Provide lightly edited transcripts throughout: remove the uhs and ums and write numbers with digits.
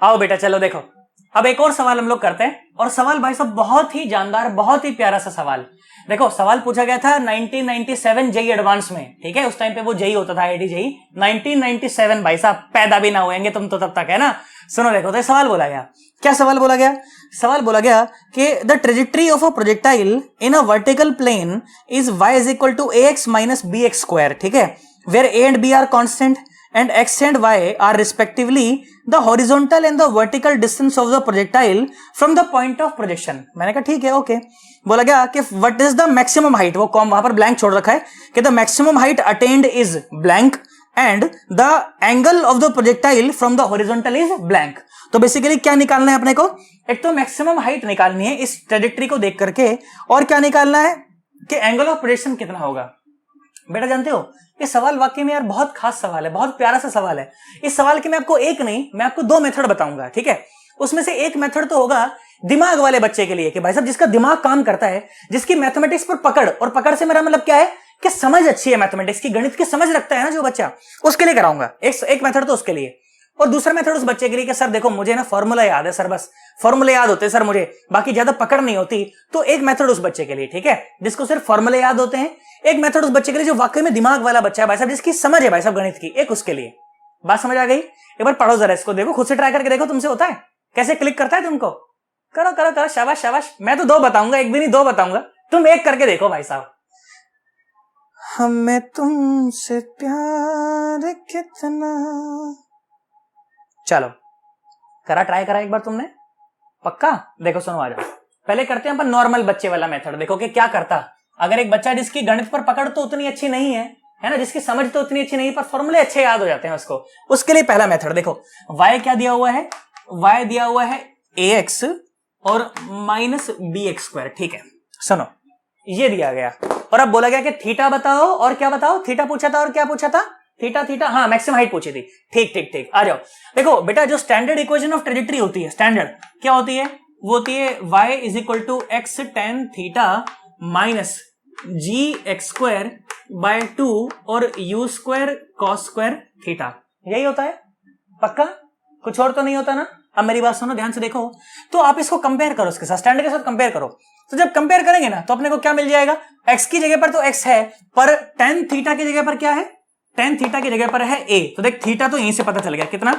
आओ बेटा चलो देखो, अब एक और सवाल हम लोग करते हैं। और सवाल भाई साहब बहुत ही जानदार, बहुत ही प्यारा सा सवाल। देखो सवाल पूछा गया था 1997 जेई एडवांस में, ठीक है, उस टाइम पे वो जेई होता था, आईआईटी जेई। 1997 भाई साहब पैदा भी ना हुएंगे तुम तो तब तक, है ना। सुनो देखो, तो सवाल बोला गया, क्या सवाल बोला गया? सवाल बोला गया कि the trajectory of a projectile in a vertical plane is y is equal to ax minus bx square, ठीक है, where a and b are constant and x and y are respectively the horizontal and the vertical distance of the projectile from the point of projection। मैंने कहा ठीक है, okay. बोला गया कि what is the maximum height, वो com वहां पर ब्लैंक छोड़ रखा है कि the maximum height attained is blank and the angle of the projectile from the horizontal is blank। तो बेसिकली क्या निकालना है अपने को? एक तो मैक्सिमम हाइट निकालनी है इस ट्रेजेक्ट्री को देख करके, और क्या निकालना है कि एंगल ऑफ प्रोजेक्शन कितना होगा। बेटा जानते हो ये सवाल वाकई में यार बहुत खास सवाल है, बहुत प्यारा सा सवाल है। इस सवाल के मैं आपको एक नहीं, मैं आपको दो मेथड बताऊंगा, ठीक है। उसमें से एक मेथड तो होगा दिमाग वाले बच्चे के लिए कि भाई साहब जिसका दिमाग काम करता है, जिसकी मैथमेटिक्स पर पकड़, और पकड़ से मेरा मतलब क्या है कि समझ अच्छी है, मैथमेटिक्स की, गणित की समझ रखता है ना जो बच्चा, उसके लिए कराऊंगा एक मेथड तो उसके लिए। और दूसरा मेथड उस बच्चे के लिए कि सर देखो मुझे ना फॉर्मूला याद है सर, बस फॉर्मूले याद होते हैं सर मुझे, बाकी ज्यादा पकड़ नहीं होती। तो एक मेथड उस बच्चे के लिए, ठीक है, जिसको सिर्फ फॉर्मूले याद होते हैं। एक मेथड उस बच्चे के लिए जो वाकई में दिमाग वाला बच्चा है भाई साहब, जिसकी समझ है भाई साहब गणित की, एक उसके लिए। बात समझ आ गई? एक बार पढ़ो जरा इसको, देखो खुद से ट्राई करके देखो तुमसे होता है, कैसे क्लिक करता है तुमको। करो करो करो, शाबाश शाबाश। मैं तो दो बताऊंगा, एक भी नहीं दो बताऊंगा, तुम एक करके देखो भाई साहब। हमें तुमसे प्यार कितना, चलो करा, ट्राई करा एक बार तुमने, पक्का? देखो सुनो आ जाओ, पहले करते हैं अपन नॉर्मल बच्चे वाला मेथड। देखो कि क्या करता अगर एक बच्चा जिसकी गणित पर पकड़ तो उतनी अच्छी नहीं है, है ना, जिसकी समझ तो उतनी अच्छी नहीं, पर फॉर्मूले अच्छे याद हो जाते हैं उसको। उसके लिए पहला मेथड देखो, y क्या दिया हुआ है? y दिया हुआ है ax और माइनस bx स्क्वायर, ठीक है। सुनो ये दिया गया, और अब बोला गया कि थीटा बताओ, और क्या बताओ? थीटा पूछा था, और क्या पूछा था? थीटा, थीटा, हाँ मैक्सिमम हाइट पूछी थी। ठीक ठीक ठीक, आ जाओ। देखो बेटा जो स्टैंडर्ड इक्वेशन ऑफ ट्रेजेक्ट्री होती है, स्टैंडर्ड क्या होती है? वो होती है y is equal to x tan theta minus g x square by 2 और u square cos square theta. यही होता है, पक्का? कुछ और तो नहीं होता ना? अब मेरी बात सुनो ध्यान से देखो, तो आप इसको कंपेयर करो उसके साथ, स्टैंडर्ड के साथ कंपेयर करो। तो जब कंपेयर करेंगे ना तो अपने को क्या मिल जाएगा? x की जगह पर तो x है, पर टेन थीटा की जगह पर क्या है? टेन थीटा की जगह पर है a। तो देख थीटा तो यहीं से पता चल गया, कितना?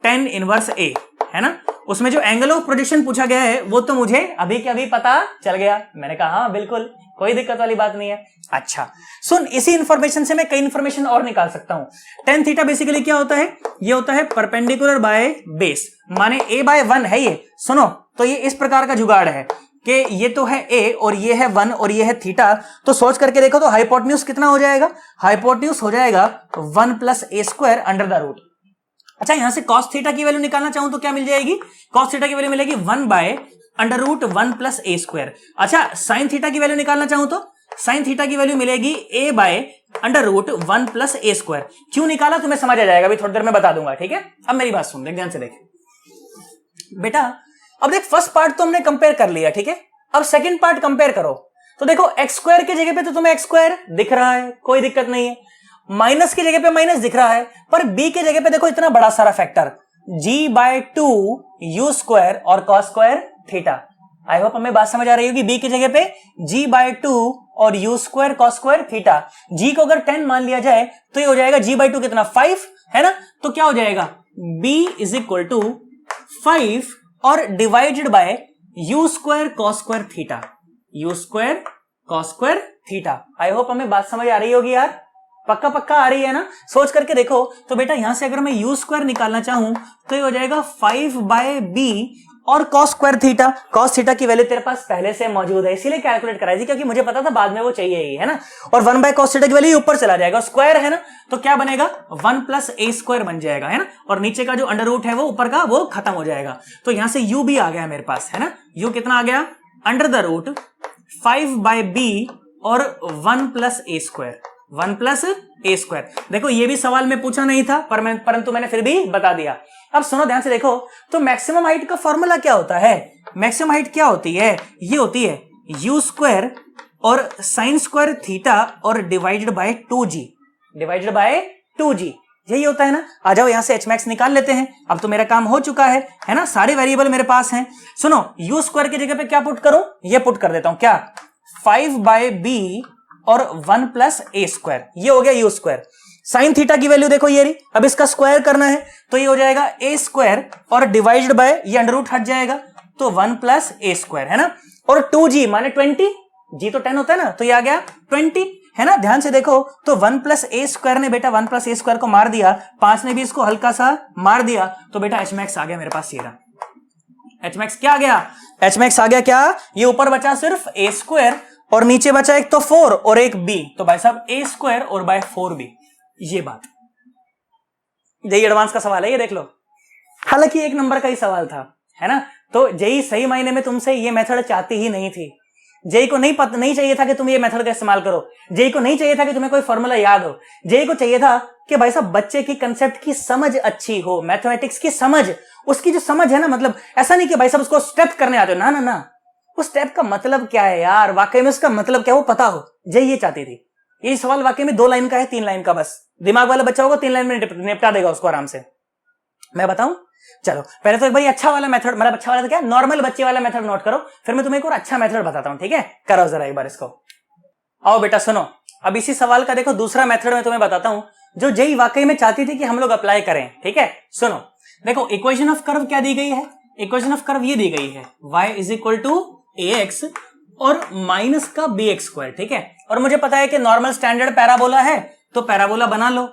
टेन इनवर्स a, है ना। उसमें जो एंगल ऑफ प्रोजेक्शन पूछा गया है वो तो मुझे अभी के अभी पता चल गया। मैंने कहा हाँ बिल्कुल, कोई दिक्कत वाली बात नहीं है। अच्छा सुन, इसी इंफॉर्मेशन से मैं कई इंफॉर्मेशन और निकाल सकता हूं। टेन थीटा बेसिकली क्या होता है? ये होता है परपेंडिकुलर बाय बेस, माने a बाय 1 है ये। सुनो तो ये इस प्रकार का जुगाड़ है कि ये तो है a और ये है 1 और ये है थीटा। तो सोच करके देखो तो हाइपोटेन्यूज कितना हो जाएगा? हाइपोटेन्यूज हो जाएगा 1 plus a square under the root. अच्छा यहां से कॉस थीटा की वैल्यू निकालना चाहूं तो क्या मिल जाएगी? कॉस थीटा की वैल्यू मिलेगी 1 by under root 1 plus a square. अच्छा साइन थीटा की वैल्यू निकालना चाहूं तो साइन थीटा की वैल्यू मिलेगी a by under root 1 plus a square. क्यों निकाला तुम्हें समझ आ जाएगा, अभी थोड़ी देर में बता दूंगा, ठीक है। अब मेरी बात सुन, देख ध्यान से देख बेटा। अब देख फर्स्ट पार्ट तो हमने कंपेयर कर लिया, ठीक है। अब सेकंड पार्ट कंपेयर करो तो देखो एक्स स्क्वायर की जगह पे तो तुम्हें एक्स स्क्वायर दिख रहा है, कोई दिक्कत नहीं है। माइनस की जगह पे माइनस दिख रहा है, पर बी की जगह पे देखो इतना बड़ा सारा factor g by 2 u square और cos square theta. I hope हमें बात समझ आ रही होगी। बी की जगह पे g बाय 2 और u square cos square theta. g को अगर 10 मान लिया जाए तो ये हो जाएगा g बाय 2 कितना? 5, है ना। तो क्या हो जाएगा? b इज इक्वल टू 5 और divided by you square cos square theta, you square cos square theta. I hope हमें बात समझ आ रही होगी यार, पक्का पक्का आ रही है ना। सोच करके देखो तो बेटा यहां से अगर मैं यू स्क्वायर निकालना चाहूं तो ये हो जाएगा 5 बाय बी और cos square theta. Cos theta की वैल्यू तेरे पास पहले से मौजूद है, इसीलिए कैलकुलेट कराई थी, क्योंकि मुझे पता था बाद में वो चाहिए ही, है ना। और 1 बाय कॉस थीटा की वैल्यू ऊपर चला जाएगा, स्क्वायर है ना, तो क्या बनेगा? 1 प्लस a स्क्वायर बन जाएगा, है ना। और नीचे का जो अंडर रूट है वो ऊपर का वो खत्म हो जाएगा। तो यहां से u भी आ गया मेरे पास, है ना। u कितना आ गया? Under the root 5 by b और 1 plus a square, 1 plus a square. देखो ये भी सवाल में पूछा नहीं था परंतु मैंने फिर भी बता दिया। अब सुनो ध्यान से देखो, तो मैक्सिमम हाइट का फॉर्मूला क्या होता है? मैक्सिमम हाइट क्या होती है? ये होती है यू स्क्वायर और साइन स्क्वायर थीटा और divided by 2g, divided by 2g। यही होता है ना। आ जाओ यहां से एच मैक्स निकाल लेते हैं। अब तो मेरा काम हो चुका है ना, सारे वेरिएबल मेरे पास हैं। सुनो, यू स्क्वायर की जगह पे क्या पुट करूं, ये पुट कर देता हूं, क्या 5/b और 1 + a², ये हो गया यू स्क्वायर। साइन थीटा की वैल्यू देखो ये रही, अब इसका स्क्वायर करना है तो ये हो जाएगा a² और डिवाइडेड बाय ये अंडर रूट हट जाएगा तो 1 + a² है ना, और 2g माने 20, g तो 10 होता है ना, तो ये आ गया 20 है ना। ध्यान से देखो तो 1 + a² ने बेटा 1 + a² को मार दिया, 5 ने भी इसको हल्का सा मार दिया, तो बेटा एच मैक्स आ गया मेरे पास। ये रहा एच मैक्स। क्या आ गया, एच मैक्स आ गया क्या, ये ऊपर बचा सिर्फ a² और नीचे बचा एक तो 4 और एक b, तो भाई साहब a² और बाय 4b। ये बात, जेई एडवांस का सवाल है ये, देख लो। हालांकि 1 नंबर का ही सवाल था, है ना। तो जेई सही मायने में तुमसे ये मेथड चाहती ही नहीं थी। जेई को नहीं चाहिए था कि तुम ये मेथड का इस्तेमाल करो। जेई को नहीं चाहिए था कि तुम्हें कोई फॉर्मूला याद हो। जेई को चाहिए था कि भाई साहब बच्चे की कंसेप्ट की समझ अच्छी हो, मैथमेटिक्स की समझ, उसकी जो समझ है ना, मतलब ऐसा नहीं कि भाई साहब उसको स्टेप करने आते हो, ना ना ना, उस स्टेप का मतलब क्या है यार, वाकई में उसका मतलब क्या वो पता हो। जेई ये चाहती थी। ये सवाल वाकई में 2 लाइन का है, 3 लाइन का, बस दिमाग वाला बच्चा होगा 3 लाइन में निपटा देगा उसको आराम से। मैं बताऊं, चलो पहले तो एक भाई अच्छा वाला मेथड, मतलब अच्छा वाला तो क्या, नॉर्मल बच्चे वाला मेथड नोट करो, फिर मैं तुम्हें एक और अच्छा मेथड बताता हूं, ठीक है। करो जरा एक बार इसको। आओ बेटा सुनो, अब इसी सवाल का देखो दूसरा मेथड मैं तुम्हें बताता हूं, जो जेई वाकई में चाहती थी कि हम लोग अप्लाई करें, ठीक है। सुनो, देखो इक्वेशन ऑफ कर्व क्या दी गई है, इक्वेशन ऑफ कर्व ये दी गई है, y = ax और माइनस का bx², ठीक है। और मुझे पता है कि नॉर्मल स्टैंडर्ड पैराबोला है, तो पैराबोला बना लो,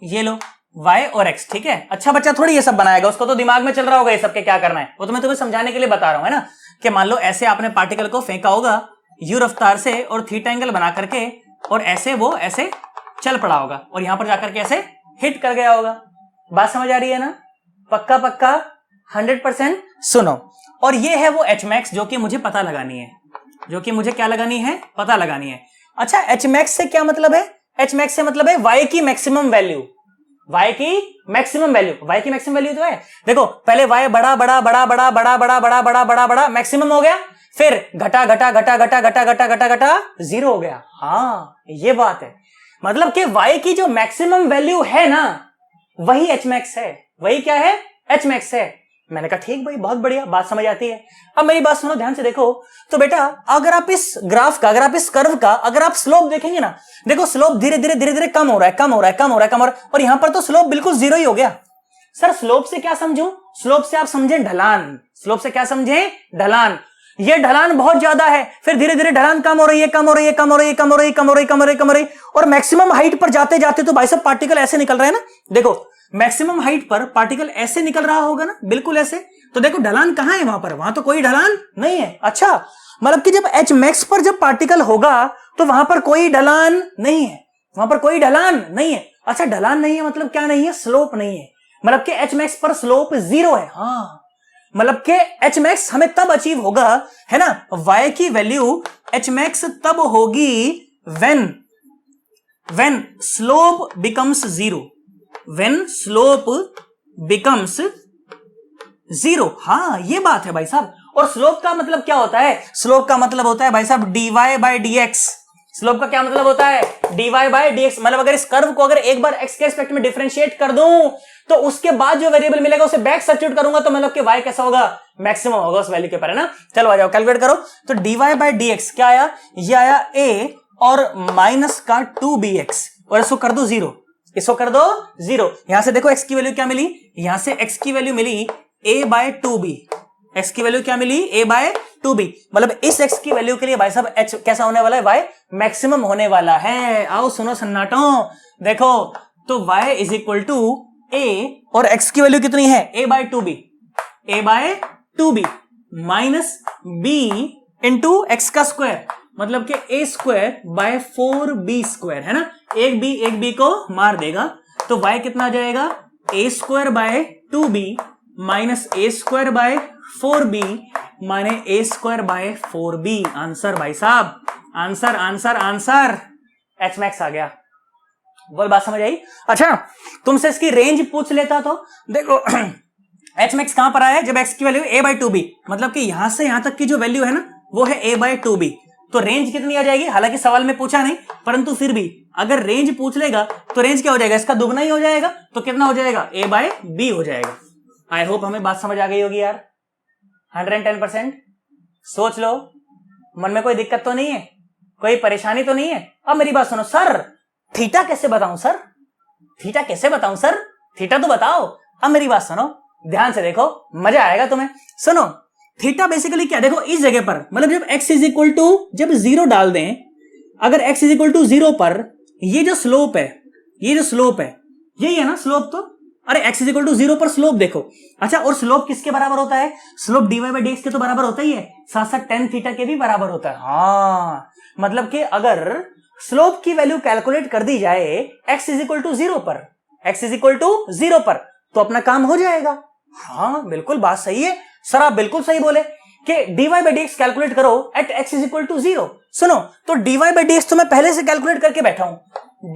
ये लो y और x, ठीक है। अच्छा बच्चा थोड़ी ये सब बनाएगा, उसको तो दिमाग में चल रहा होगा ये सब के क्या करना है, वो तो मैं तुम्हें समझाने के लिए बता रहा हूं, है ना। कि मान लो ऐसे आपने पार्टिकल को फेंका होगा यू रफ्तार से और थीटा एंगल बना करके, और ऐसे वो ऐसे चल पड़ा होगा और यहां पर जाकर के ऐसे हिट कर गया होगा। बात समझ आ रही है ना, पक्का पक्का 100%। सुनो, और ये है वो एच मैक्स जो कि मुझे पता लगानी है, जो कि मुझे क्या लगानी है, पता लगानी है। अच्छा एच मैक्स से क्या मतलब है, एच मैक्स से मतलब है y की मैक्सिमम वैल्यू, y की मैक्सिमम वैल्यू, y की मैक्सिमम वैल्यू तो है। देखो पहले y बड़ा बड़ा बड़ा बड़ा बड़ा बड़ा बड़ा बड़ा बड़ा बड़ा मैक्सिमम हो गया, फिर घटा घटा घटा घटा घटा घटा घटा घटा 0 हो गया। हाँ ये बात है, मतलब कि y की जो मैक्सिमम वैल्यू है ना, वही एच मैक्स है, वही क्या है, एच मैक्स है। मैंने कहा ठीक भाई, बहुत बढ़िया, बात समझ आती है। अब मेरी बात सुनो ध्यान से देखो, तो बेटा अगर आप इस ग्राफ का, अगर आप इस कर्व का, अगर आप स्लोप देखेंगे ना, देखो स्लोप धीरे धीरे धीरे धीरे कम हो रहा है, कम हो रहा है, कम हो रहा है, कम हो रहा है, और यहां पर तो स्लोप बिल्कुल 0 ही हो गया। सर स्लोप से क्या समझूं, स्लोप से आप समझें ढलान, स्लोप से क्या समझें, ढलान। ये ढलान बहुत ज्यादा है, फिर धीरे धीरे ढलान कम हो रही है, कम हो रही है, कम हो रही है, कम हो रही है, कम हो रही है, कम हो रही है, कम हो रही है, और मैक्सिमम हाइट पर जाते जाते तो भाई साहब पार्टिकल ऐसे निकल रहा है ना, देखो मैक्सिमम हाइट पर पार्टिकल ऐसे निकल रहा होगा ना, बिल्कुल ऐसे। तो देखो ढलान कहां है वहां पर, वहां तो कोई ढलान नहीं है। अच्छा मतलब कि जब एच मैक्स पर जब पार्टिकल होगा तो वहां पर कोई ढलान नहीं है, वहां पर कोई ढलान नहीं है। अच्छा ढलान नहीं है मतलब क्या नहीं है, स्लोप नहीं है, मतलब कि एच मैक्स पर स्लोप 0 है। हाँ मतलब कि एच मैक्स हमें तब अचीव होगा, है ना, y की वैल्यू एच मैक्स तब होगी when slope becomes 0, when slope becomes 0। हाँ ये बात है भाई साहब। और स्लोप का मतलब क्या होता है, स्लोप का मतलब होता है भाई साहब dy/dx। स्लोप का क्या मतलब होता है, dy/dx। मतलब अगर इस कर्व को अगर एक बार x के रिस्पेक्ट में डिफरेंशिएट कर दूं तो उसके बाद जो वेरिएबल मिलेगा उसे बैक सब्स्टिट्यूट करूंगा तो मतलब कि y कैसा होगा, मैक्सिमम होगा उस वैल्यू के पर, है ना। चलो आ जाओ कैलकुलेट करो, तो dy/dx क्या आया, ये आया a और माइनस का 2bx, और इसको कर दो 0, इसको कर दो 0। यहां से देखो x की वैल्यू क्या मिली, यहां से x की वैल्यू मिली a/2b, x की वैल्यू क्या मिली, a/2b। मतलब इस x की वैल्यू के लिए भाई साहब h कैसा होने वाला है, y मैक्सिमम होने वाला है। आओ सुनो सन्नाटो, देखो तो y = a और x की वैल्यू कितनी है, a/2b, a/2b minus b into x का स्क्वायर, मतलब कि a²/4b², है ना। एक b को मार देगा तो y कितना आ जाएगा, a²/2b माइनस a²/4b माने a²/4b। आंसर भाई साहब, answer answer answer H max आ गया। बोल बात समझ आई। अच्छा तुमसे इसकी रेंज पूछ लेता तो देखो एच मैक्स कहां पर आया, जब x की वैल्यू a/2b, मतलब कि यहां से यहां तक की जो वैल्यू है ना वो है a/2b, तो रेंज कितनी आ जाएगी, हालांकि सवाल में पूछा नहीं परंतु फिर भी अगर रेंज पूछ लेगा तो रेंज क्या हो जाएगा, इसका दुगना ही हो जाएगा, तो कितना हो जाएगा, a बाय बी हो जाएगा। आई होप हमें बात समझ आ गई होगी यार। 110%। सोच लो, मन में कोई दिक्कत तो नहीं है, कोई परेशानी तो नहीं है। अब मेरी बात सुनो, सर थीटा कैसे बताऊं, सर थीटा कैसे बताऊं, सर थीटा तो बताओ। अब मेरी बात सुनो, ध्यान से देखो, मजा आएगा तुम्हें। सुनो, थीटा बेसिकली क्या, देखो इस जगह पर मतलब जब x इज इक्वल टू, जब 0 डाल दें, अगर x इज इक्वल टू 0 पर ये जो स्लोप है, ये जो स्लोप है यही है ना स्लोप, तो अरे x इज इक्वल टू 0 पर स्लोप देखो। अच्छा, और स्लोप किसके बराबर होता है, स्लोप dy बाई dx के तो बराबर होता ही है, साथ साथ tan थीटा के भी बराबर होता है। हाँ, मतलब कि अगर स्लोप की वैल्यू कैलकुलेट कर दी जाए x इज इक्वल टू 0 पर, x इज इक्वल टू 0 पर, तो अपना काम हो जाएगा। हाँ बिल्कुल बात सही है सर, आप बिल्कुल सही बोले कि dy बाई dx कैलकुलेट करो at x is equal to 0। सुनो, तो dy बाई dx तो मैं पहले से कैलकुलेट करके बैठा हूं,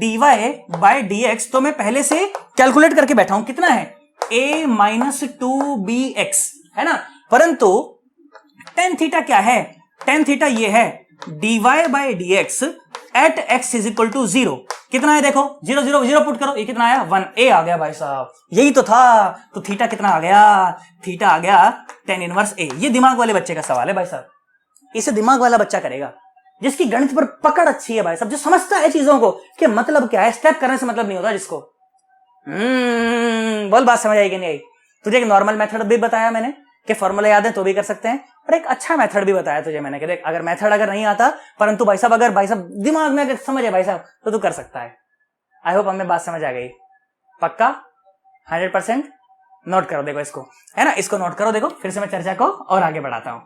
dy बाई dx तो मैं पहले से कैलकुलेट करके बैठा हूं, कितना है, a माइनस 2bx है ना, परंतु tan थीटा क्या है, tan थीटा ये है dy by dx at x is equal to 0, कितना है देखो, 0 0 0 पुट करो, ये कितना आया, 1, a आ गया भाई साहब, यही तो था। तो थीटा कितना आ गया, थीटा आ गया tan इनवर्स a। ये दिमाग वाले बच्चे का सवाल है भाई साहब, इसे दिमाग वाला बच्चा करेगा जिसकी गणित पर पकड़ अच्छी है भाई साहब, जो समझता है चीजों को कि मतलब क्या है, स्टेप करने से मतलब नहीं होता जिसको। बोल, बात समझ आई कि नहीं आई? तुझे एक नॉर्मल मेथड भी बताया मैंने कि फॉर्मूला याद है तो भी कर सकते हैं, और एक अच्छा मेथड भी बताया तुझे मैंने कि देख, अगर मेथड अगर नहीं आता परंतु भाई साहब अगर भाई साहब दिमाग में अगर समझ है भाई साहब तो तू कर सकता है। आई होप हमें बात समझ आ गई, पक्का 100%। नोट करो देखो इसको, है ना, इसको नोट करो देखो, फिर से मैं चर्चा को और आगे बढ़ाता हूं।